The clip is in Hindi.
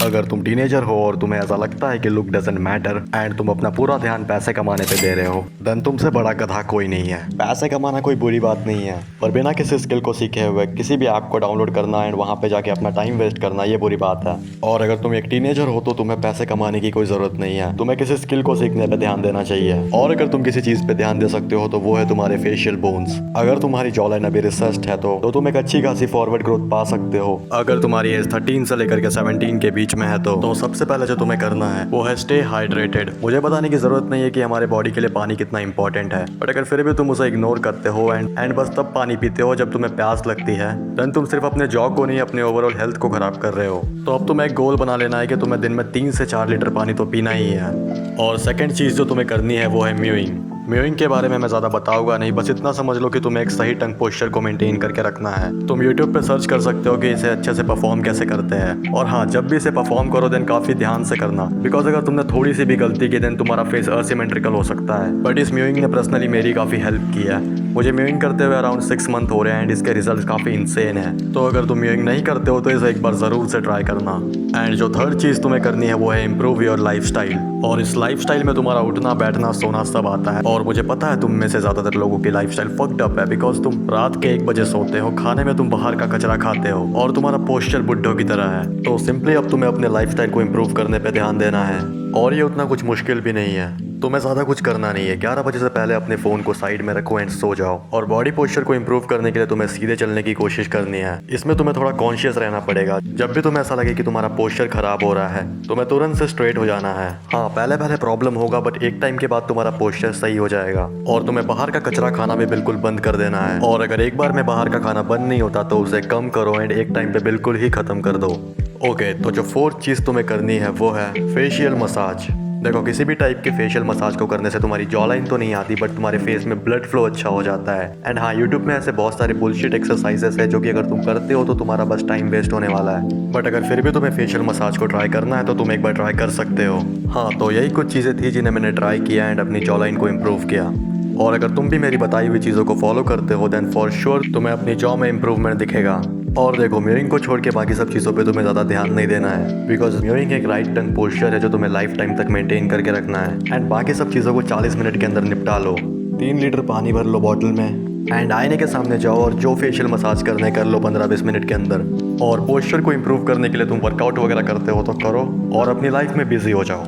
अगर तुम टीनेजर हो और तुम्हें ऐसा लगता है कि लुक डजंट मैटर एंड तुम अपना पूरा ध्यान पैसे कमाने पे दे रहे हो, देन तुमसे बड़ा गधा कोई नहीं है। पैसे कमाना कोई बुरी बात नहीं है, पर बिना किसी स्किल को सीखे हुए किसी भी ऐप को डाउनलोड करना एंड वहां पे जाके अपना टाइम वेस्ट करना ये बुरी बात है। और अगर तुम एक टीनेजर हो तो तुम्हें पैसे कमाने की कोई जरूरत नहीं है, तुम्हें किसी स्किल को सीखने पे ध्यान देना चाहिए। और अगर तुम किसी चीज पे ध्यान दे सकते हो तो वो है तुम्हारे फेशियल बोन्स। अगर तुम्हारी जॉलाइन अभी रिसर्च्ड है तो तुम एक अच्छी खासी फॉरवर्ड ग्रोथ पा सकते हो। अगर तुम्हारी एज 13 से लेकर के 17 के बीच में है तो सबसे पहले जो तुम्हें करना है वो है स्टे हाइड्रेटेड। मुझे बताने की जरूरत नहीं है कि हमारे बॉडी के लिए पानी कितना इंपॉर्टेंट है, बट अगर फिर भी तुम उसे इग्नोर करते हो एंड बस तब पानी पीते हो जब तुम्हें प्यास लगती है, देन तुम सिर्फ अपने जॉ को नहीं अपने ओवरऑल हेल्थ को खराब कर रहे हो। तो अब तुम्हें एक गोल बना लेना है कि तुम्हें दिन में 3 से 4 लीटर पानी तो पीना ही है। और सेकंड चीज जो तुम्हें करनी है वो है म्यूइंग। म्यूइंग के बारे में मैं ज़्यादा बताऊंगा नहीं, बस इतना समझ लो कि तुम्हें एक सही टंग पोस्चर को मेंटेन करके रखना है। तुम YouTube पे सर्च कर सकते हो कि इसे अच्छे से परफॉर्म कैसे करते हैं। और हाँ, जब भी इसे परफॉर्म करो देन काफ़ी ध्यान से करना, बिकॉज अगर तुमने थोड़ी सी भी गलती की देन तुम्हारा फेस असिमेट्रिकल हो सकता है। बट इस म्यूइंग ने पर्सनली मेरी काफ़ी हेल्प की है। मुझे म्यूइंग करते हुए अराउंड 6 मंथ हो रहे हैं एंड इसके रिजल्ट काफ़ी इंसेन है। तो अगर तुम म्यूइंग नहीं करते हो तो इसे एक बार ज़रूर से ट्राई करना। एंड जो थर्ड चीज़ तुम्हें करनी है वो है इम्प्रूव योर लाइफस्टाइल। और इस लाइफस्टाइल में तुम्हारा उठना बैठना सोना सब आता है। और मुझे पता है तुम में से ज्यादातर लोगों की लाइफस्टाइल फक्ड अप है, बिकॉज तुम रात के 1 बजे सोते हो, खाने में तुम बाहर का कचरा खाते हो और तुम्हारा पोस्चर बुड्ढों की तरह है। तो सिंपली अब तुम्हें अपने लाइफस्टाइल को इम्प्रूव करने पे ध्यान देना है। और ये उतना कुछ मुश्किल भी नहीं है, तुम्हें ज़्यादा कुछ करना नहीं है। 11 बजे से पहले अपने फ़ोन को साइड में रखो एंड सो जाओ। और बॉडी पोस्चर को इम्प्रूव करने के लिए तुम्हें सीधे चलने की कोशिश करनी है। इसमें तुम्हें थोड़ा कॉन्शियस रहना पड़ेगा। जब भी तुम्हें ऐसा लगे कि तुम्हारा पोस्चर खराब हो रहा है तुम्हें तुरंत से स्ट्रेट हो जाना है। हाँ, पहले पहले प्रॉब्लम होगा, बट एक टाइम के बाद तुम्हारा पोस्चर सही हो जाएगा। और तुम्हें बाहर का कचरा खाना भी बिल्कुल बंद कर देना है। और अगर एक बार में बाहर का खाना बंद नहीं होता तो उसे कम करो एंड एक टाइम पे बिल्कुल ही खत्म कर दो। ओके, तो जो फोर्थ चीज़ तुम्हें करनी है वो है फेशियल मसाज। देखो, किसी भी टाइप के फेशियल मसाज को करने से तुम्हारी जॉलाइन तो नहीं आती, बट तुम्हारे फेस में ब्लड फ्लो अच्छा हो जाता है। एंड हाँ, यूट्यूब में ऐसे बहुत सारे बुलशिट एक्सरसाइजेस है जो कि अगर तुम करते हो तो तुम्हारा बस टाइम वेस्ट होने वाला है। बट अगर फिर भी तुम्हें फेशियल मसाज को ट्राई करना है तो तुम एक बार ट्राई कर सकते हो। हाँ, तो यही कुछ चीज़ें थी जिन्हें मैंने ट्राई किया एंड अपनी जॉलाइन को इम्प्रूव किया। और अगर तुम भी मेरी बताई हुई चीज़ों को फॉलो करते हो देन फॉर श्योर तुम्हें अपनी जॉ में इम्प्रूवमेंट दिखेगा। और देखो, म्यूइंग को छोड़ के बाकी सब चीज़ों पे तुम्हें ज़्यादा ध्यान नहीं देना है, बिकॉज म्यूइंग एक राइट टंग पोस्चर है जो तुम्हें लाइफ टाइम तक मेंटेन करके रखना है। एंड बाकी सब चीज़ों को 40 मिनट के अंदर निपटा लो। 3 लीटर पानी भर लो बॉटल में एंड आईने के सामने जाओ और जो फेशियल मसाज करने कर लो 15-20 मिनट के अंदर। और पोस्चर को इम्प्रूव करने के लिए तुम वर्कआउट वगैरह करते हो तो करो और अपनी लाइफ में बिजी हो जाओ।